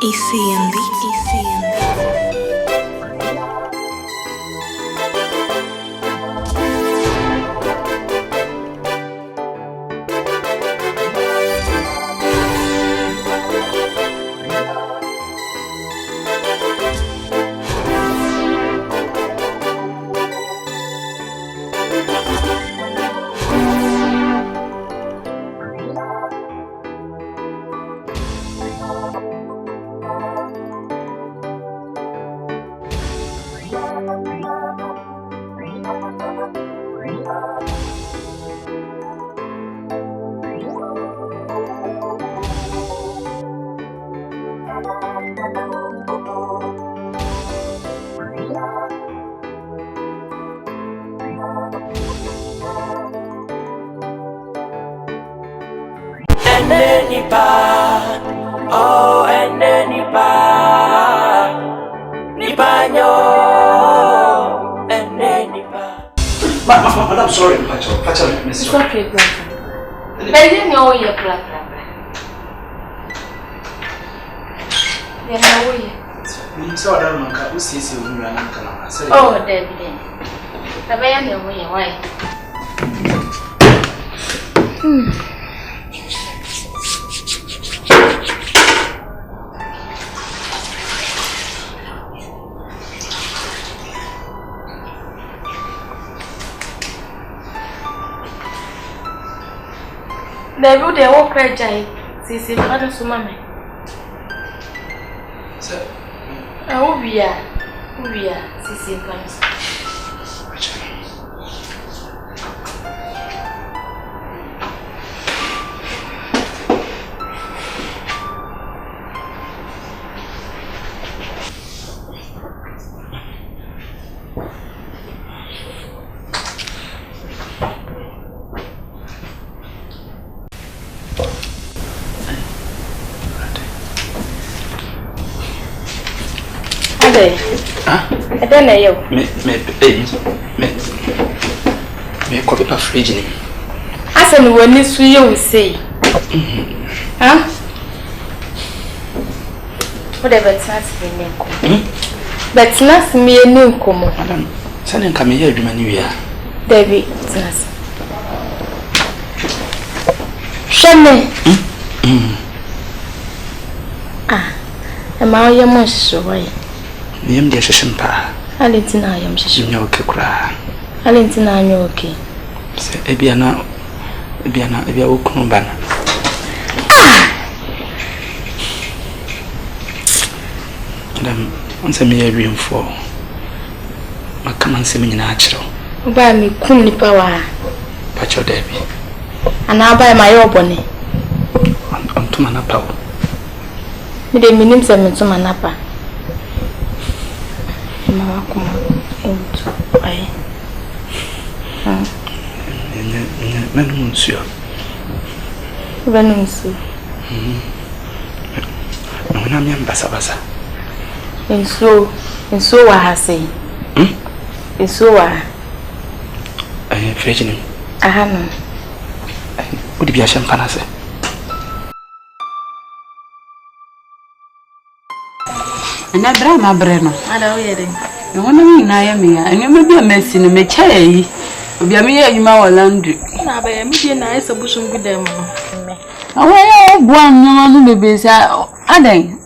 ECMD. I'm sorry, Pacha, it's okay, but you know you're black. Oh, David. The baby, why? They would walk right, Sissy, Father Sumame. Sir, we are, Sissy, Paris. I don't know. Me copy a fridge. I said, when this you say, huh? Whatever it's not me, but it's not me a new common. Madam, sending come here, you man, you are. David, it's not. Show me. Am I your most away? Name the session pa. Alentina, I am she. No, Kukra. Alentina, I'm okay. Say, Ebiana, Ebia Okumban. Madam, once a mere room for my command semi natural. Buy me Kumni power. Pacho Debbie. And I'll buy my own bonnet. On to Manapa. Me the minim seven to Manapa. Monsieur. Venus. No, I'm Bassa. And so I say. And so I am fetching. I haven't. Would be a champagne? And I brought my breno. I don't hear it. You want to mean I am here, and you may be a mess in a mechay. Be a mere you my laundry. Now, by a median, I suppose you good them. Oh, I have one no babies. I think.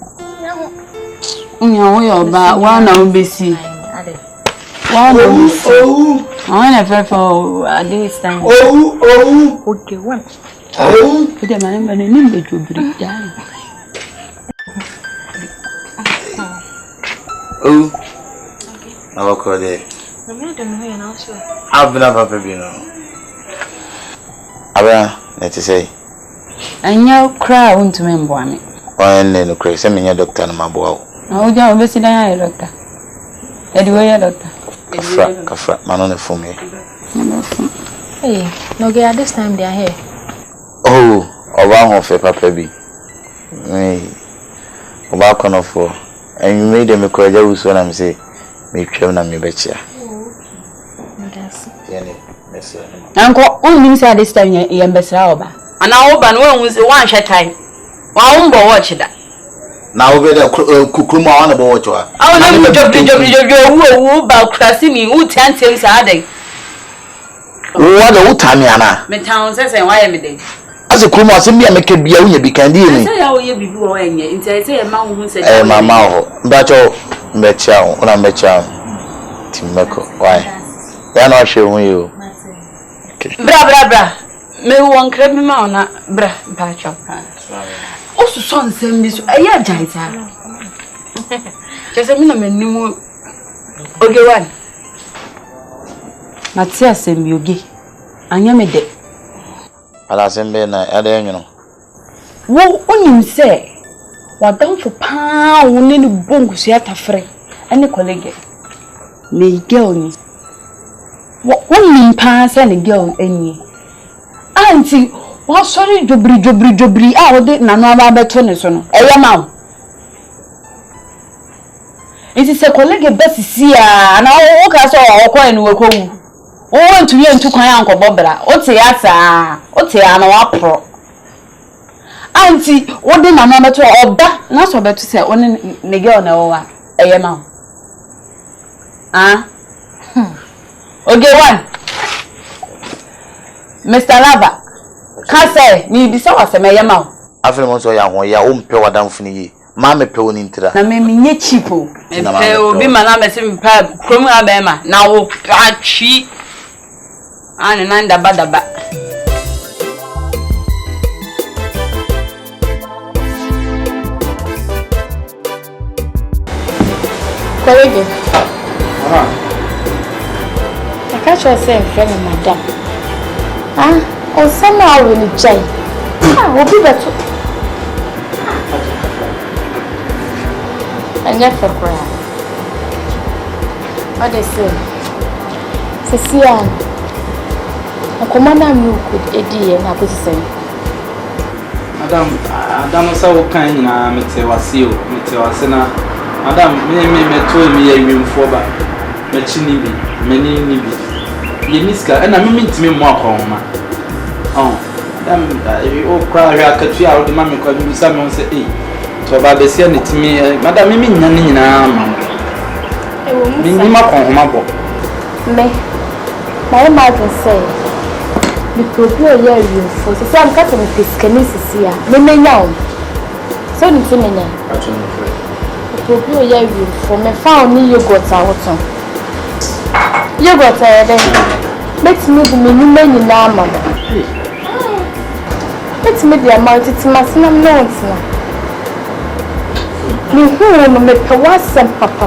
You about one of BC. I never for this time. Okay, one. Put them on the name that you bring down. I'll call it. I don't know, I've been up, you know. Let's say. And you cry on to me, Bonnie. One little crazy, send me your doctor and my boy. Oh, don't visit a doctor. Anyway, doctor. Kafra, man on the phone. Hey, no, get this time they are here. Oh, around of a papa be. Me, about corner for. And you made them a cordial with what I'm saying. Make sure I'm your betcha. Uncle, only said this time you're best. And I hope and one was one shot time. One watch that. Now we the kukuma on the board. I will not about crossing me, who 10 times a day. What the Utamiana? Metown says, and why am I? As a kuma, send me a make a beer when you be candy. How will you be going? Say a man who said, Mamma, but oh, Metchow, when I met you. Timoko, why? They are not showing you. Bra. Me won't crab me, bra, patch up. Also, son, send me so a year, Jaisa. Just a minute, new. Okay, one. Matia send me, okay. I am a day. Alas, and Ben, I don't know. What you say? What don't you pound in the bungus yet a friend and a colleague? Me girl. What one pass and a girl any? Auntie, what sorry jobri out there Nana Betonison, a yamau. It is a colleague Bessie Sia, and I walk us all coin work home. Oh, to you and to my uncle Bobra, Otiasa, Otiano Pro. Auntie, what did Nana to or that? Not so bad to say, only Nigel no, a yamau. Ah, okay, one. Mr. Lava, can't say, me be so as a mayamau. I feel most of your own power down for me. Mamma Pew into that. I may be cheapo. And I will be my name as in Pab, Croma Bema. Now, she and an badaba. Colleague, I catch yourself, friend, madam. Or somehow when you jay. Will be better. And yet for cry. What they say? Cecilia, a commander you could Eddie and I could say. Madam, Adam so kind na metewasio, metewasena. Madam, me told me a room for ba. Mechini bi, many nibi. Yeniska, and I mean to me more home. Oh, madam, you cry here, catch you out the mammy called me someone say, eh, to about the same to me, madam, me mean mamma. Minima home. Me, my mother say, we could be a year for the same custom of Piscanis here. Me now. So, it's in me. We could be a year for me found me yogurt out. Yogurt, let me be many mama. Let me be a multi to my son notes now. You who make a was some papa.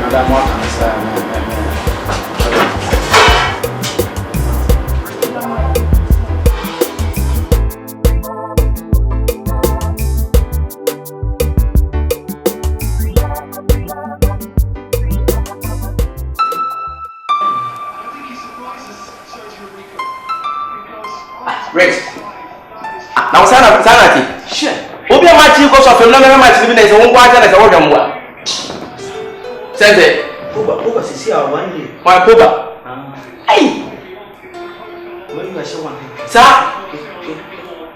Madam, what can I say? Rex. Now, Sanity. Sure. Obi amachi ko so fem na me match bi na se won kwa na se wo dwam wa. Sente. Poba sisi a one day. Wa poba. Ai. When you show one. Sa.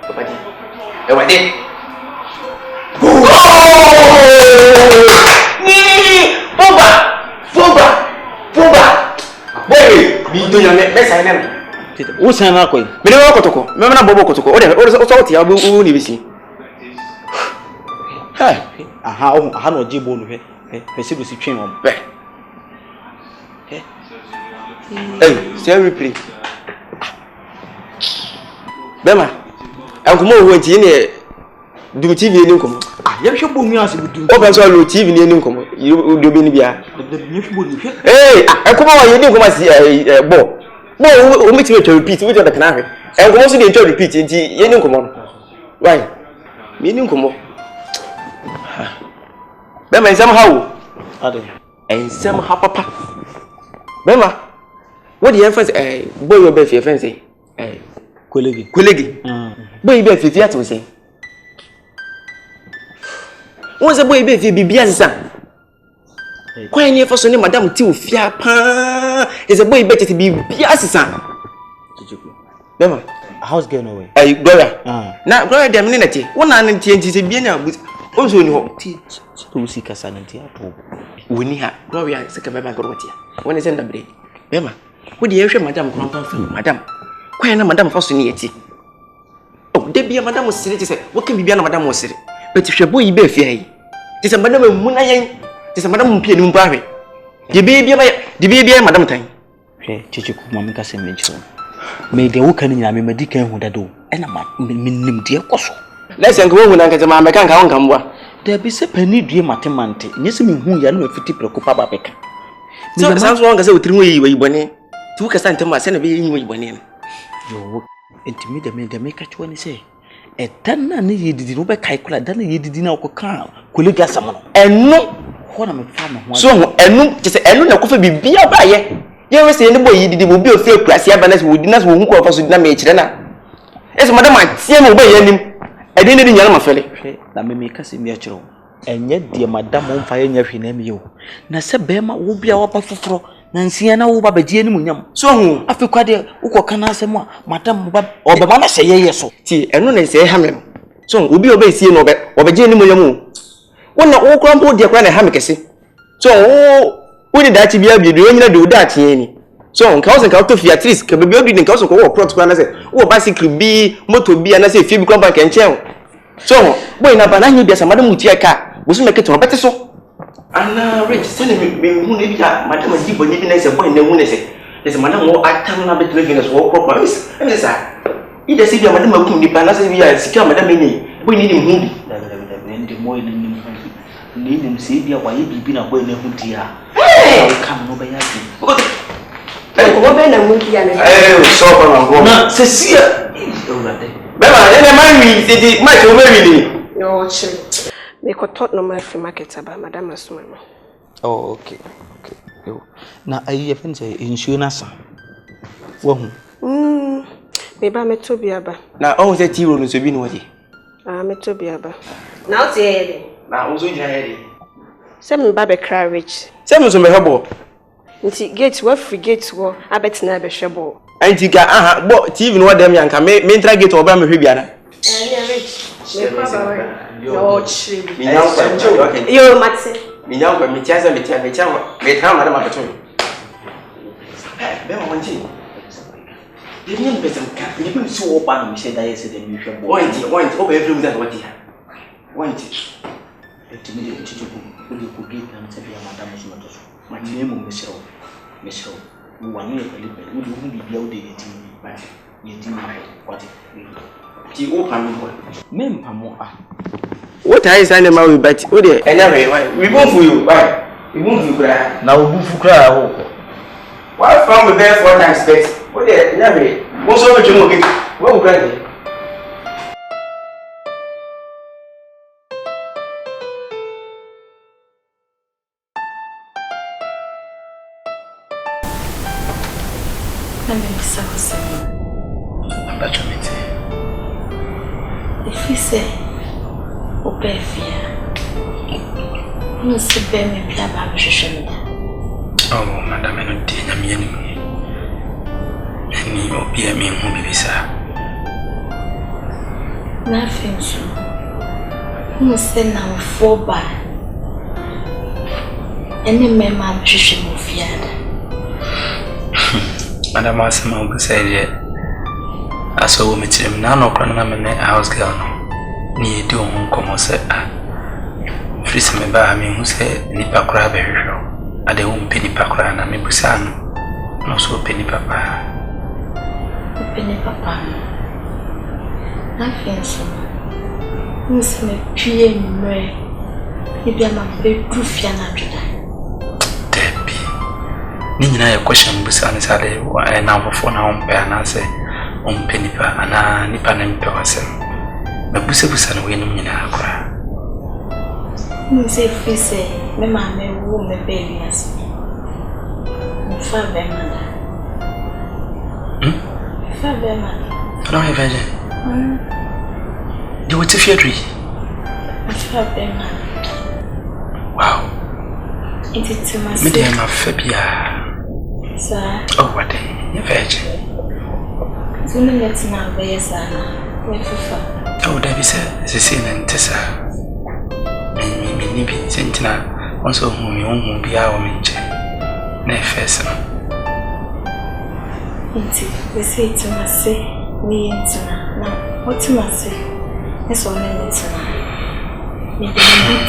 Poba di. E wa di. Ni poba. Boy, mi do yan me sai na. Wo san na koyi. Me no kotoko. Me na bobo kotoko. O de o so ti abu ni bisi. Aha no jibo no he se do si twen o Be. Say replay. Bema. Enkomo wo nti ne dum TV ni nkomo. ye hwe bo mi ase budum o be so lo TV ni nkomo do be ni bia. Ye hwe bo ni hwe. Enkomo wa ye ni nkomo si bo. No, o mi ti me repeat, we do the canary. Enkomo so dey repeat nti ye ni nkomo. Why? Me ni nkomo. Bema ensem hawo. Ade. Ensem ha papa. Bema. What the emphasis boy you be fear fence kolegi. Boy be fear to say. Wọ́n say boy be fear bibia nsa. Kwan ni for so ni madam ti ofia pa. Is a boy be te bibia sisa. Bema. house girl no way. Hey, Gloria. Na Gloria dem ni na ti. Wona na ntie nti se bia na onzo ni ho. Ti to si kasa na ti ato. Woni ha. Gloria se ka beba ngoro tia. Woni se ndabre. Bema. Wo de yehwe madam kronpan fa. Madam. Kwai na madam fa so ni yeti. Oh, de bia madam sire ti se. Wo kan bibia na madam wo sire. Beti hwe boy be afia yi. Ti se madam mu na yen. Ti se madam mpie ni mpa hwe. De bia madam tan. Hwe chichi ku mama ka se mencho. Me de wo kan nyina me madi kan hu dado. E na ma nim de ekoso. Na se nka wo hu na nka ma me kan ka won kan boa. Da bi se pani due matemante. Nyese me hu ya na mafiti prekopa ba beka. So sanso won ka se otiri wo yi bone. Tu ka san tema se na be yi wo yi bone. Yo intimi de me ka chwo ni se. E tanna ne yedidi no be kai kula dan ne yedidi na okoka kolega sam no. Eno ho na me fa me ho. So eno je se eno na kofa bibia ba ye. Ye we se ne boy yedidi bo bi o fe klase abanas wo dinas wo hu ko fa so dina me kire na. Ese madam atie mo ba ye nim. E de ne di nyana mafele. Na me ka se mi a kire wo. Enye de madam wo mfa ye nya hwe na me yo. Na se be ma wo bia wo ba foforo. Na nsia na wo ba bagie ni munyam. So hu afikwa de uko na asem a madam ba obeba na hye ye so. Ti eno na se ha me no. So obi oba sie no obagie ni munyam. Wona wo krampo de kwa na ha me kese. So wo ni dachi bia bia de nyina de wo dachi ni. So nka wo se nka to Fiatris ka bebe obi nka wo se ko wo plot kwa na se wo bicycle bi motor bi na se fie bi krampo ka nchen. So boy na ba na nyi bia sa madam mutie ka wo so meke to bete so. Ana rich sene me hu ne bia madam ji boni bi na se boy na hu ne se. Ese madam wo atam na bete na so wo proper. Emi sa. Ide se bia madam akum ni pa na se bia sika madam ni. Boy ni hu bi. Ndi moy ni nim se bia wa ye bibi na boy na hu dia. Kam no be ya bi. Ko be na mu dia na. So ba mango. Na se sia. Bema, ene mami sidi ma so be ni. Yo che. Me ko tot no ma fi market aba madam asuma no. Oh, okay. Yo. Na ayi ye fen say insurance. Wo hu. Me ba me to bia ba. Na o se ti ro no so bi no je. Me to bia ba. Na o ti ye de. Na o so jira ye de. Se me ba be cry rich. Se me so me hebo. Nti gate wa free gate wo abetina be hwebo. Anti ga aha bo TV no dem yanka me intra gate oba me hwe bia na. Rich. Me pa ba. Yo chi. Mi nya kwa okay. Yo mate. Mi nya kwa mi tiaza me tra madam abeto. Be mo nti. Ye ni be sem ka. Ni bi so oba no me she da ye se de mi hwebo. Wanti oba every week that what here. Wanti. Etimi de chichu ku ni ku gate na se bia madam so to so. Ma ni mo me shiro. Wani e pele wo de hu bibia wo de yetimi ba yetimi kwati Ti o pa mi boy. Me mpamo What I say na ma we bet o de enya we won't for you why we won't for you kra na obufu kra wo why from the best 4 times space o de enya we mo so me chumo ke wo kra de If you say, Obefia, Miss Bemi Plaba Shishim. Oh, Madame, I don't think I'm any. Any opium in Mubisa. Nothing so. Miss now 4 by any member Shishim of Yad. Madame Asama will say yet. I saw me to him now, no crown, a house girl. Near do come say, Freeze me by me who said, Nipa crab very show. At the home penny pacra and a mibusan, no so penny papa. Penny papa. Nothing so. Miss me PM Ray. Maybe I'm a very proof yana Debbie. Nina, a question busan is a and now before now, and I say. Penipa ana nipa na mpe wasem na busebusa na wenu nyina akra nse fise me ma me wo me baby as fa be manda fa be manda no he veje you what if you agree fa be manda wow it is too much me dey ma fabia sir oh what you veje Tuni let's now be sana. Wait for. Oh, that is a sin and Tessa. Me be sentina. Also, whom you won't be our minche. Ne first. We say to my say, we intina. Now, what to my say? That's all in it. Maybe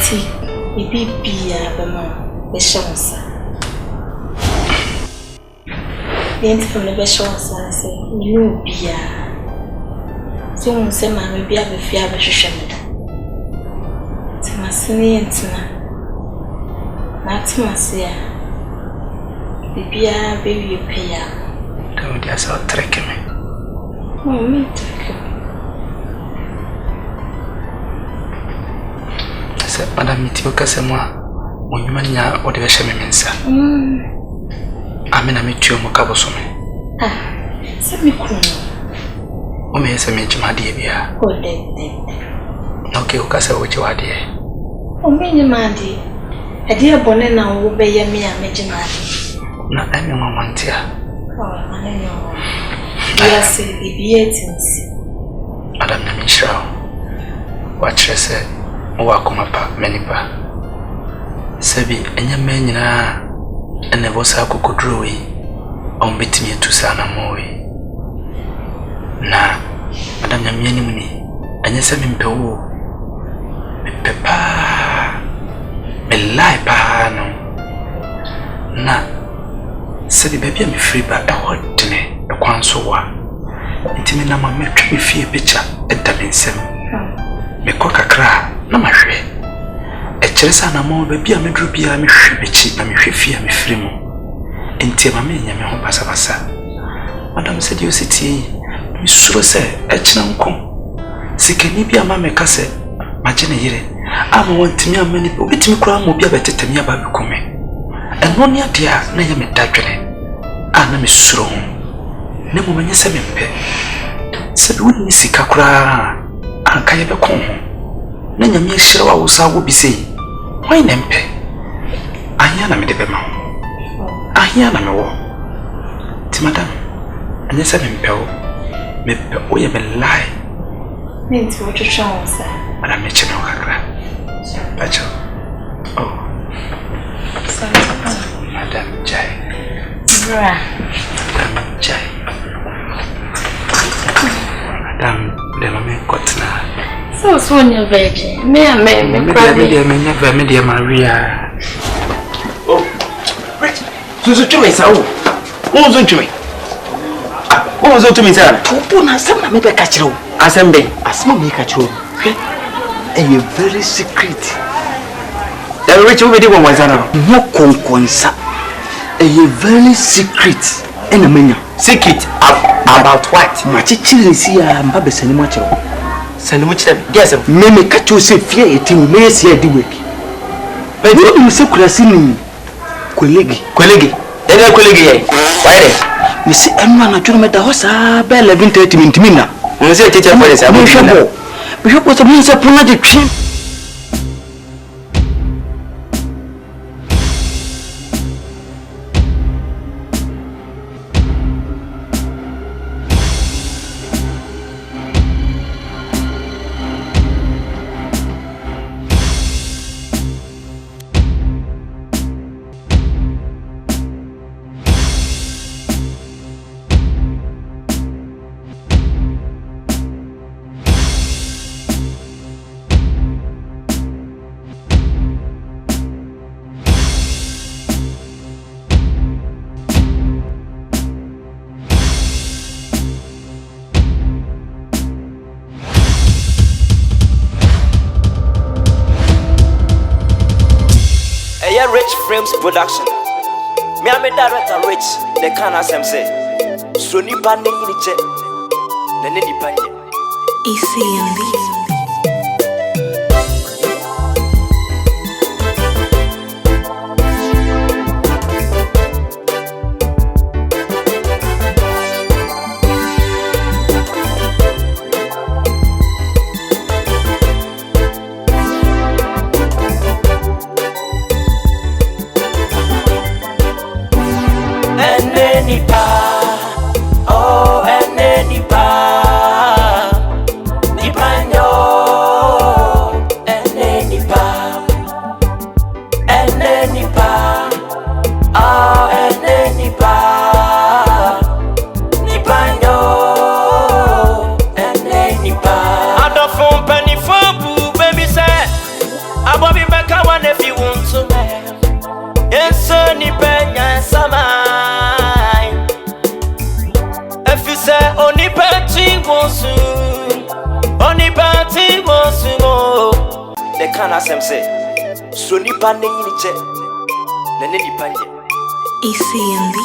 tea, maybe beer, the mom, the chance. The end from the best chance, I say, you beer. So, say, my baby, I have a fear of a shame. To my sunny and not to my say, the beer, baby, you pay out. Don't just out trick me. Oh, me trick. Madam Mitioka Samoa, when you mania or the Shemimensa. I mean, I met you, Mokabosome. Ah, send me cool. O may say, my dear. Oh, dead. Okay, Ocasa, what you are dear. Oh, me, Mandy. A dear bonnet now will be a mere majority. Not any moment here. Oh, I know. Yes, the beatings. Madam Namisha, what you said. Wakumapa menipa sabi enya menyina ene bosa kokodrowi ombetimi etusana mowe na madam nyamyeni muni enya sabi mpewo mepepa melai pa no na sabi baby me free ba ehotene ekwanso wa ntimi na ma metwe fie picture edabensem mekokakra na mahwe ekyeresa na mo ba bia medru bia mehwe bechi na mehwe fia mefrimu enti ma me nya me ho basabasa madam said you city mi suro se ekyina nko sikani bia ma meka se magene yire ama wontimi amani obetimi kura mo bia betetemi aba bekume eno ne adia na ya medadwene ana me suro ho ne mo manya se mempe se bi woni sika kura anka ye bekon ho na nyame hire wa wo sa wo bi sei why nempe anya na me de bema anya na me wo ti madam anya se mempe wo mepe wo ye me lie Nti wo twetwa wo sa ana me cheme wakra bacho oh sorry madam Jai bra madam Jai madam le mame kotna so on your virgin me Maria Oh right so to me sa wo zo to me wo zo to me sa Opo na sam na me be ka kire wo asembe asma me ka kire wo a very secret the rich will be the one sana no konkonsa a very secret ena menya secret about what ma chichire si ya mba besani mo kire wo send mu chire yes me ka cho se fie etim me si adi weki but you se kurasi ni kolegi ene kolegi ye why there me se enu na twa me da hosa be 11:30 mintimi na mo se cheche for this me hwebo so me se pona de twi Rich Frames Production. Me am a director Rich. The can as him say. So ni pa ne ni che. Na ne di pa ye. Oh, and then can ask them say, so nipa ne yini che, ne nipa ye. ECMB.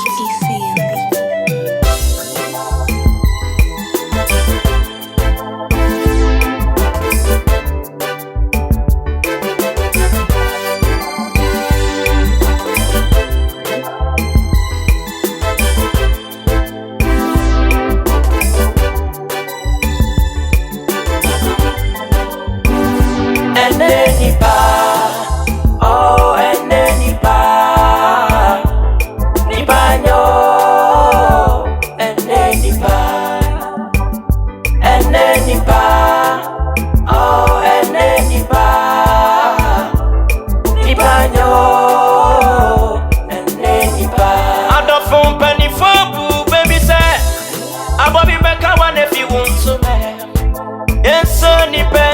Ni pe